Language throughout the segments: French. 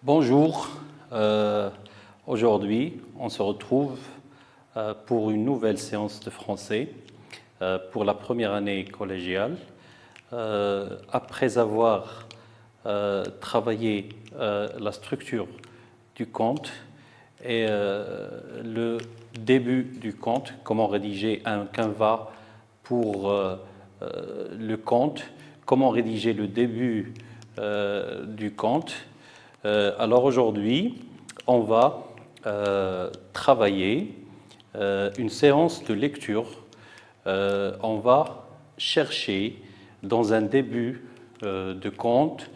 Bonjour, aujourd'hui on se retrouve pour une nouvelle séance de français pour la première année collégiale. Après avoir travaillé la structure du conte et le début du conte, comment rédiger un canevas pour le conte, comment rédiger le début du conte. Alors aujourd'hui, on va travailler une séance de lecture. On va chercher dans un début de conte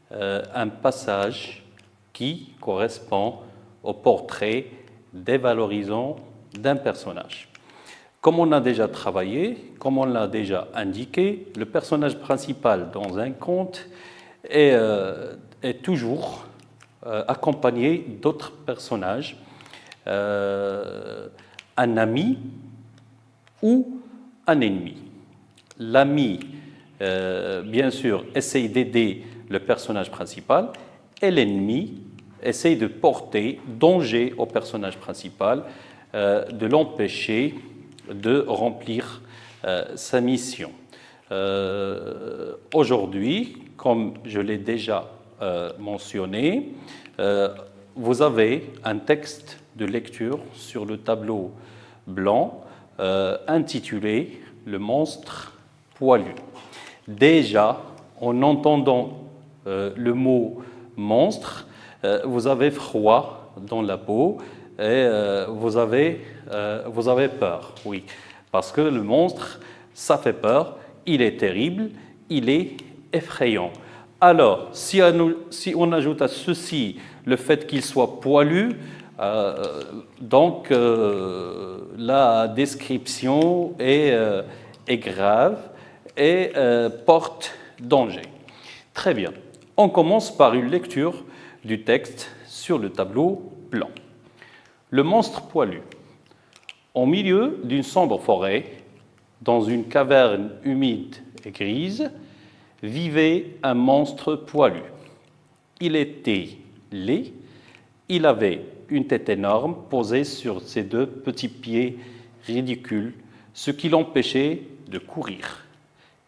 un passage qui correspond au portrait dévalorisant d'un personnage. Comme on a déjà travaillé, comme on l'a déjà indiqué, le personnage principal dans un conte est toujours accompagné d'autres personnages, un ami ou un ennemi. L'ami, bien sûr, essaye d'aider le personnage principal et l'ennemi essaye de porter danger au personnage principal, de l'empêcher de remplir sa mission. Aujourd'hui, comme je l'ai déjà mentionné, vous avez un texte de lecture sur le tableau blanc intitulé « Le monstre poilu ». Déjà, en entendant le mot « monstre », vous avez froid dans la peau et vous avez peur, oui, parce que le monstre, ça fait peur, il est terrible, il est effrayant. Alors, si on ajoute à ceci le fait qu'il soit poilu, donc la description est grave et porte danger. Très bien. On commence par une lecture du texte sur le tableau blanc. Le monstre poilu. Au milieu d'une sombre forêt, dans une caverne humide et grise, vivait un monstre poilu. Il était laid, il avait une tête énorme posée sur ses deux petits pieds ridicules, ce qui l'empêchait de courir.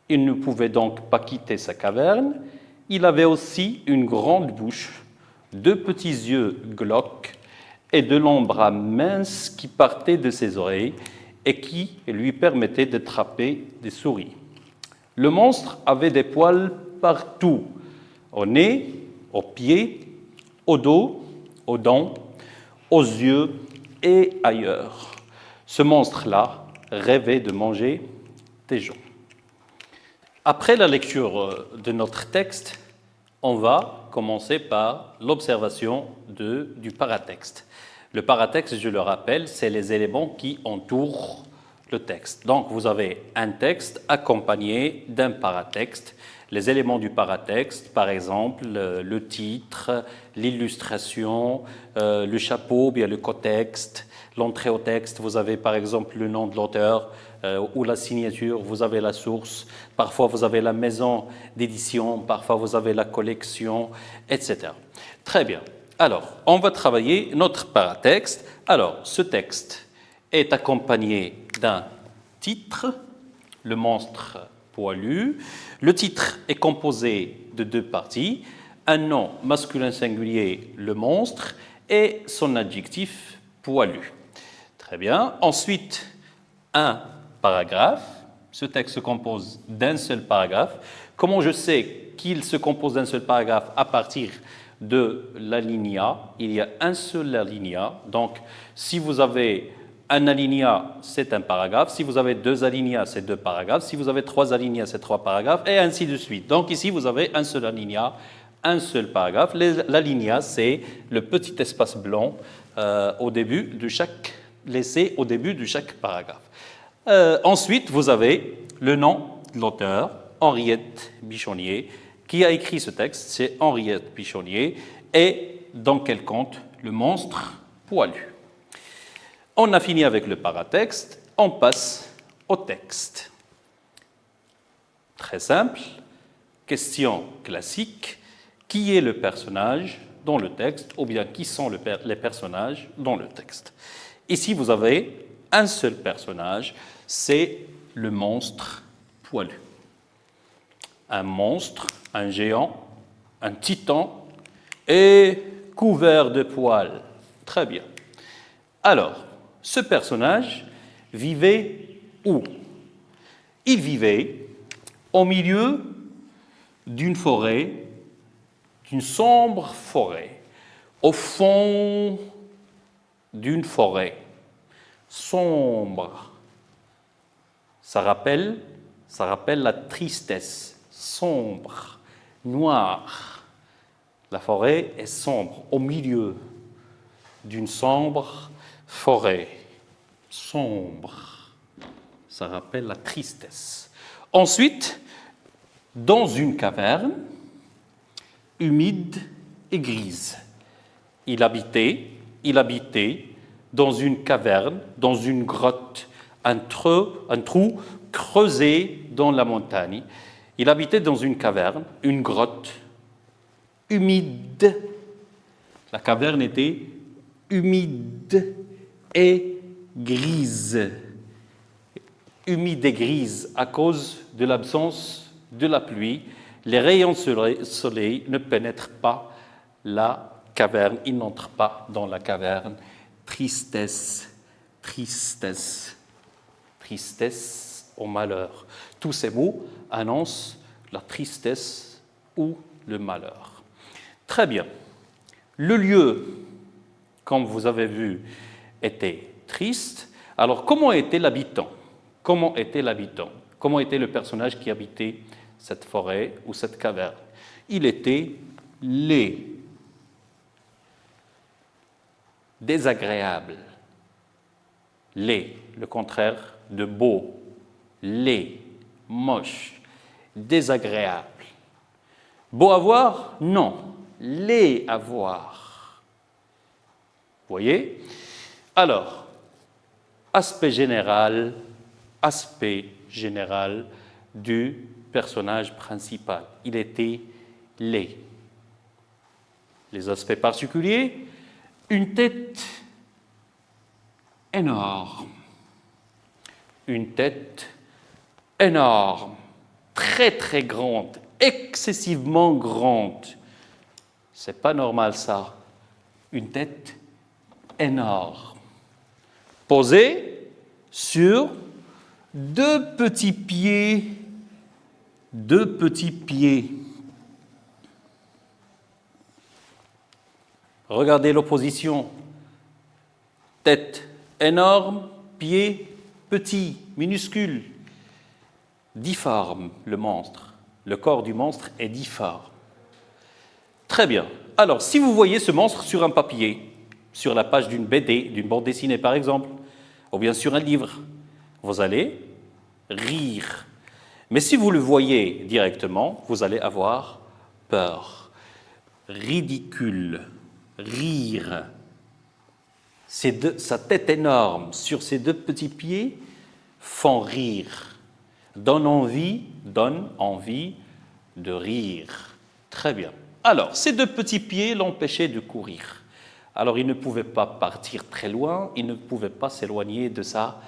Il ne pouvait donc pas quitter sa caverne. Il avait aussi une grande bouche, deux petits yeux glauques et de longs bras minces qui partaient de ses oreilles et qui lui permettaient d'attraper des souris. Le monstre avait des poils partout, au nez, aux pieds, au dos, aux dents, aux yeux et ailleurs. Ce monstre-là rêvait de manger des gens. Après la lecture de notre texte, on va commencer par l'observation du paratexte. Le paratexte, je le rappelle, c'est les éléments qui entourent le texte. Donc, vous avez un texte accompagné d'un paratexte. Les éléments du paratexte, par exemple, le titre, l'illustration, le chapeau, bien le cotexte, l'entrée au texte. Vous avez, par exemple, le nom de l'auteur ou la signature. Vous avez la source. Parfois, vous avez la maison d'édition. Parfois, vous avez la collection, etc. Très bien. Alors, on va travailler notre paratexte. Alors, ce texte est accompagné d'un titre, le monstre poilu. Le titre est composé de deux parties, un nom masculin singulier, le monstre, et son adjectif poilu. Très bien. Ensuite, un paragraphe. Ce texte se compose d'un seul paragraphe. Comment je sais qu'il se compose d'un seul paragraphe? À partir de l'alinéa, il y a un seul alinéa. Donc, si vous avez un alinéa, c'est un paragraphe. Si vous avez deux alinéas, c'est deux paragraphes. Si vous avez trois alinéas, c'est trois paragraphes, et ainsi de suite. Donc ici, vous avez un seul alinéa, un seul paragraphe. L'alinéa, c'est le petit espace blanc au début de chaque, laissé au début de chaque paragraphe. Ensuite, vous avez le nom de l'auteur, Henriette Bichonnier. Qui a écrit ce texte? C'est Henriette Bichonnier. Et dans quel conte? Le monstre poilu. On a fini avec le paratexte, on passe au texte. Très simple, question classique, qui est le personnage dans le texte, ou bien qui sont les personnages dans le texte. Ici, vous avez un seul personnage, c'est le monstre poilu. Un monstre, un géant, un titan, et couvert de poils. Très bien. Alors, ce personnage vivait où? Il vivait au milieu d'une forêt, d'une sombre forêt, au fond d'une forêt sombre. Ça rappelle la tristesse, sombre, noire. La forêt est sombre, au milieu d'une sombre forêt, sombre. Ça rappelle la tristesse. Ensuite, dans une caverne humide et grise, il habitait dans une caverne, dans une grotte, un trou creusé dans la montagne. Il habitait dans une caverne, une grotte humide. La caverne était humide et grise. Humide et grise à cause de l'absence de la pluie. Les rayons de soleil ne pénètrent pas la caverne, ils n'entrent pas dans la caverne. Tristesse, tristesse, tristesse au malheur. Tous ces mots annoncent la tristesse ou le malheur. Très bien. Le lieu, comme vous avez vu, était triste. Alors, comment était l'habitant? Comment était l'habitant? Comment était le personnage qui habitait cette forêt ou cette caverne? Il était laid, désagréable. Laid, le contraire de beau. Laid, moche, désagréable. Beau à voir? Non. Laid à voir. Vous voyez? Alors, aspect général du personnage principal. Il était laid. Les aspects particuliers, une tête énorme. Une tête énorme, très très grande, excessivement grande. C'est pas normal ça. Une tête énorme. Posée sur deux petits pieds. Regardez l'opposition. Tête énorme, pieds petits, minuscules. Difforme, le monstre. Le corps du monstre est difforme. Très bien. Alors, si vous voyez ce monstre sur un papier, sur la page d'une BD, d'une bande dessinée par exemple, ou bien sur un livre, vous allez rire. Mais si vous le voyez directement, vous allez avoir peur. Ridicule, rire. Sa tête énorme sur ses deux petits pieds font rire, donne envie de rire. Très bien. Alors, ces deux petits pieds l'empêchaient de courir. Alors, il ne pouvait pas partir très loin, il ne pouvait pas s'éloigner de sa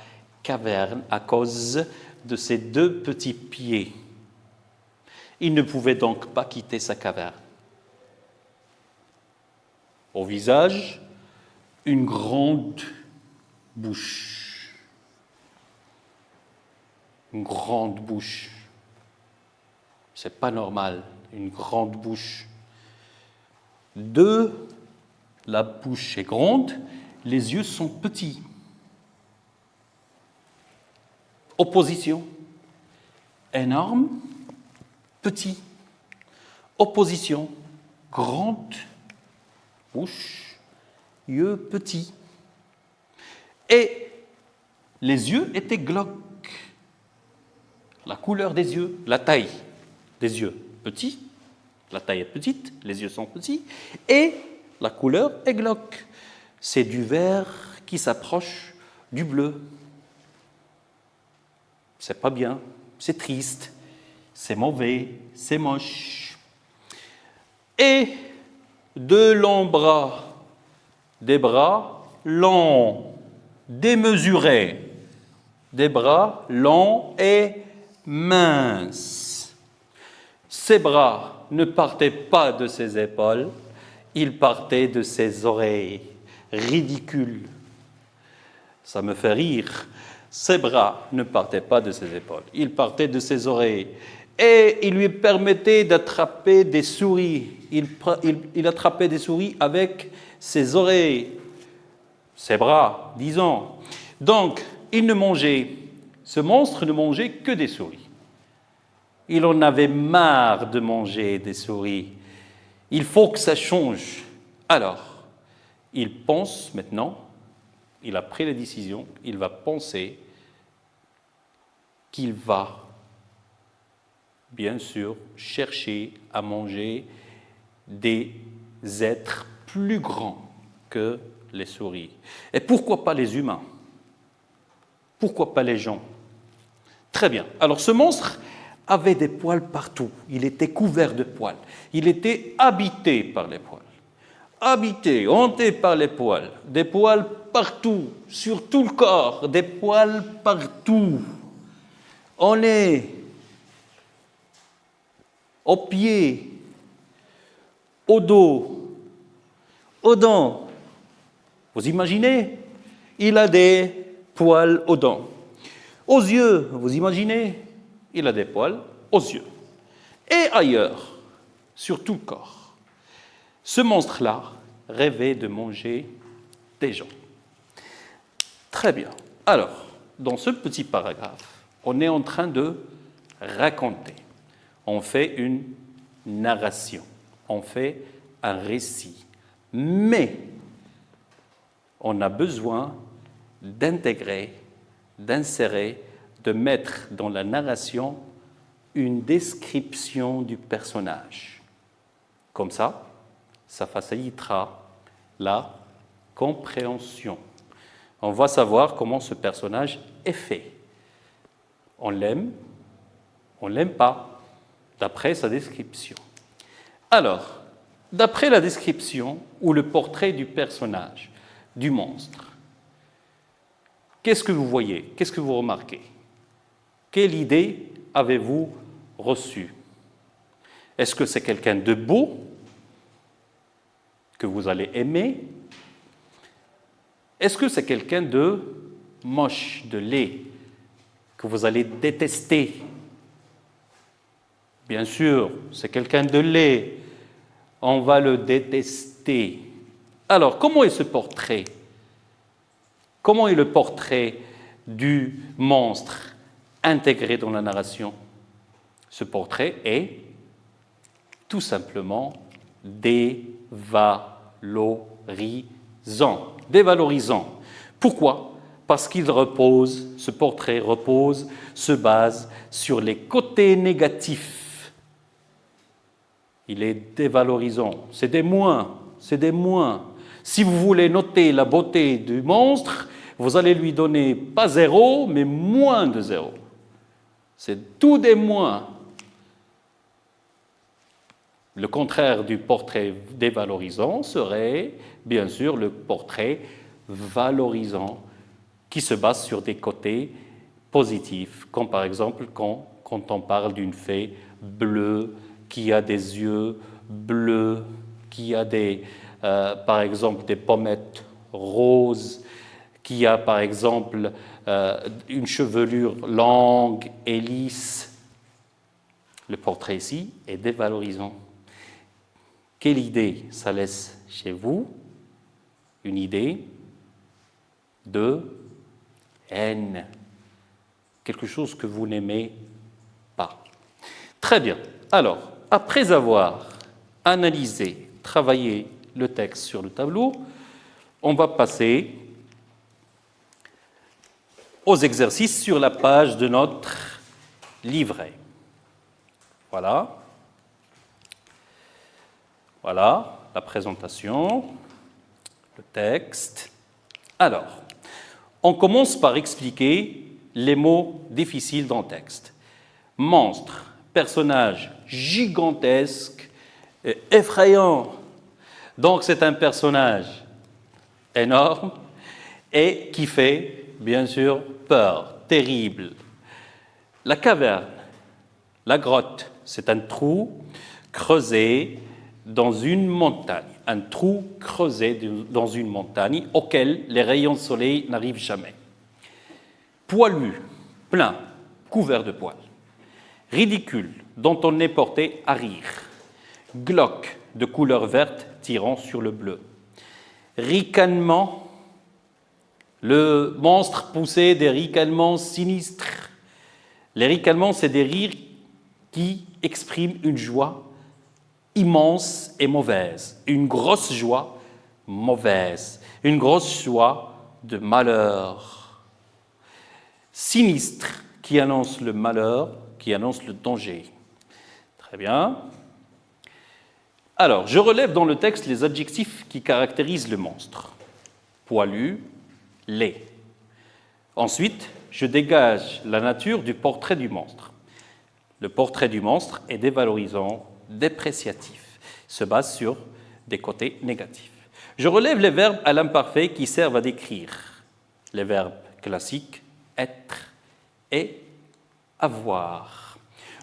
caverne à cause de ses deux petits pieds. Il ne pouvait donc pas quitter sa caverne. Au visage, une grande bouche. Une grande bouche. C'est pas normal, une grande bouche. La bouche est grande, les yeux sont petits. Opposition, énorme, petit. Opposition, grande, bouche, yeux petits. Et les yeux étaient glauques. La couleur des yeux, la taille des yeux, petits. La taille est petite, les yeux sont petits. Et la couleur est glauque. C'est du vert qui s'approche du bleu. C'est pas bien, c'est triste, c'est mauvais, c'est moche. Et de longs bras, des bras longs, démesurés, des bras longs et minces. Ses bras ne partaient pas de ses épaules, ils partaient de ses oreilles. Ridicule. Ça me fait rire. Ses bras ne partaient pas de ses épaules, ils partaient de ses oreilles. Et il lui permettait d'attraper des souris. Il attrapait des souris avec ses oreilles, ses bras, disons. Donc, ce monstre ne mangeait que des souris. Il en avait marre de manger des souris. Il faut que ça change. Alors, il pense maintenant, il a pris la décision, il va penser qu'il va, bien sûr, chercher à manger des êtres plus grands que les souris. Et pourquoi pas les humains? Pourquoi pas les gens? Très bien. Alors ce monstre avait des poils partout. Il était couvert de poils. Il était habité par les poils. Habité, hanté par les poils. Des poils partout, sur tout le corps. Des poils partout. Au nez, aux pieds, au dos, aux dents. Vous imaginez? Il a des poils aux dents. Aux yeux, vous imaginez? Il a des poils aux yeux. Et ailleurs, sur tout le corps. Ce monstre-là rêvait de manger des gens. Très bien. Alors, dans ce petit paragraphe, on est en train de raconter. On fait une narration, on fait un récit. Mais on a besoin d'intégrer, d'insérer, de mettre dans la narration une description du personnage. Comme ça facilitera la compréhension. On va savoir comment ce personnage est fait. On l'aime pas, d'après sa description. Alors, d'après la description ou le portrait du personnage, du monstre, qu'est-ce que vous voyez? Qu'est-ce que vous remarquez? Quelle idée avez-vous reçue? Est-ce que c'est quelqu'un de beau que vous allez aimer? Est-ce que c'est quelqu'un de moche, de laid, que vous allez détester? Bien sûr, c'est quelqu'un de laid, on va le détester. Alors, comment est ce portrait? Comment est le portrait du monstre intégré dans la narration? Ce portrait est tout simplement dévalorisant. Dévalorisant. Pourquoi? Parce qu'il repose, ce portrait repose, se base sur les côtés négatifs. Il est dévalorisant. C'est des moins, c'est des moins. Si vous voulez noter la beauté du monstre, vous allez lui donner pas 0, mais moins de 0. C'est tout des moins. Le contraire du portrait dévalorisant serait, bien sûr, le portrait valorisant qui se base sur des côtés positifs, comme par exemple quand on parle d'une fée bleue qui a des yeux bleus, qui a par exemple des pommettes roses, qui a par exemple une chevelure longue et lisse. Le portrait ici est dévalorisant. Quelle idée ça laisse chez vous? Une idée de haine, quelque chose que vous n'aimez pas. Très bien. Alors, après avoir analysé, travaillé le texte sur le tableau, on va passer aux exercices sur la page de notre livret. Voilà. Voilà la présentation, le texte. Alors, on commence par expliquer les mots difficiles dans le texte. Monstre, personnage gigantesque, effrayant, Donc c'est un personnage énorme et qui fait, bien sûr, peur, terrible. La caverne, la grotte, c'est un trou creusé dans une montagne. Un trou creusé dans une montagne auquel les rayons de soleil n'arrivent jamais. Poilu, plein, couvert de poils. Ridicule, dont on est porté à rire. Glauque, de couleur verte tirant sur le bleu. Ricanement, le monstre poussait des ricanements sinistres. Les ricanements, c'est des rires qui expriment une joie immense et mauvaise, une grosse joie mauvaise, une grosse joie de malheur. Sinistre, qui annonce le malheur, qui annonce le danger. Très bien. Alors, je relève dans le texte les adjectifs qui caractérisent le monstre. Poilu, laid. Ensuite, je dégage la nature du portrait du monstre. Le portrait du monstre est dévalorisant, dépréciatif, se base sur des côtés négatifs. Je relève les verbes à l'imparfait qui servent à décrire. Les verbes classiques, être et avoir.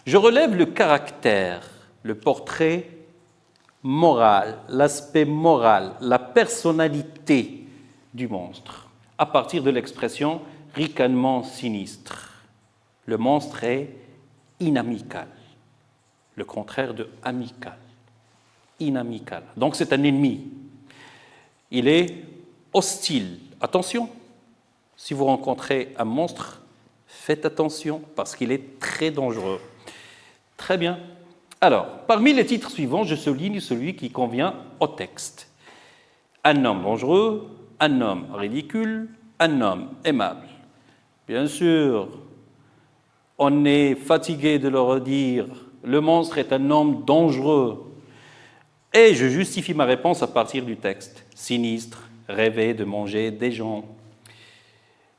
Je relève le caractère, le portrait moral, l'aspect moral, la personnalité du monstre, à partir de l'expression ricanement sinistre. Le monstre est inamical, le contraire de amical. Inamical. Donc c'est un ennemi. Il est hostile. Attention, si vous rencontrez un monstre, faites attention parce qu'il est très dangereux. Très bien. Alors, parmi les titres suivants, je souligne celui qui convient au texte. Un homme dangereux, un homme ridicule, un homme aimable. Bien sûr, on est fatigué de le redire, le monstre est un homme dangereux. Et je justifie ma réponse à partir du texte. Sinistre, rêver de manger des gens.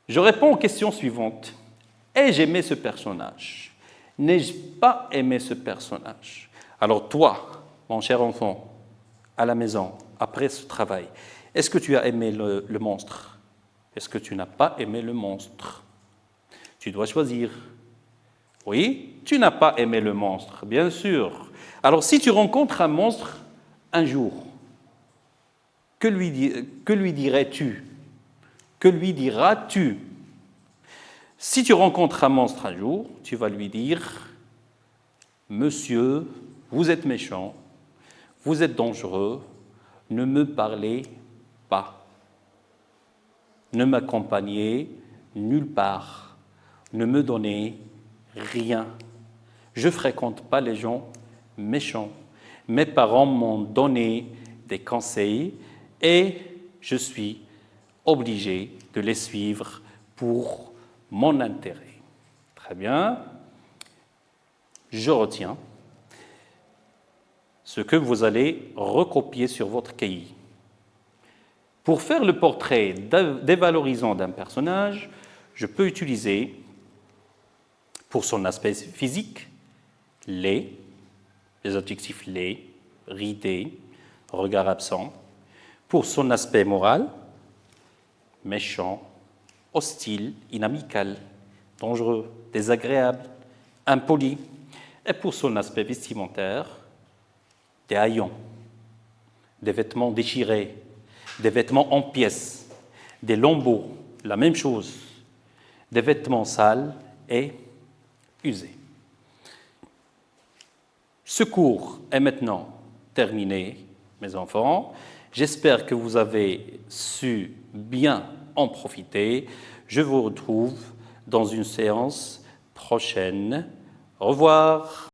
Je réponds aux questions suivantes. Ai-je aimé ce personnage? N'ai-je pas aimé ce personnage? Alors toi, mon cher enfant, à la maison, après ce travail, est-ce que tu as aimé le monstre? Est-ce que tu n'as pas aimé le monstre? Tu dois choisir. Oui, tu n'as pas aimé le monstre, bien sûr. Alors si tu rencontres un monstre un jour, que lui dirais-tu? Que lui diras-tu? Si tu rencontres un monstre un jour, tu vas lui dire « Monsieur, vous êtes méchant, vous êtes dangereux, ne me parlez pas. Ne m'accompagnez nulle part. Ne me donnez rien. Je ne fréquente pas les gens méchants. Mes parents m'ont donné des conseils et je suis obligé de les suivre pour mon intérêt. » Très bien. Je retiens ce que vous allez recopier sur votre cahier. Pour faire le portrait dévalorisant d'un personnage, je peux utiliser, pour son aspect physique, laid, les adjectifs laid, ridé, regard absent. Pour son aspect moral, méchant, hostile, inamical, dangereux, désagréable, impoli. Et pour son aspect vestimentaire, des haillons, des vêtements déchirés, des vêtements en pièces, des lambeaux, la même chose, des vêtements sales et usés. Ce cours est maintenant terminé, mes enfants. J'espère que vous avez su bien en profiter. Je vous retrouve dans une séance prochaine. Au revoir.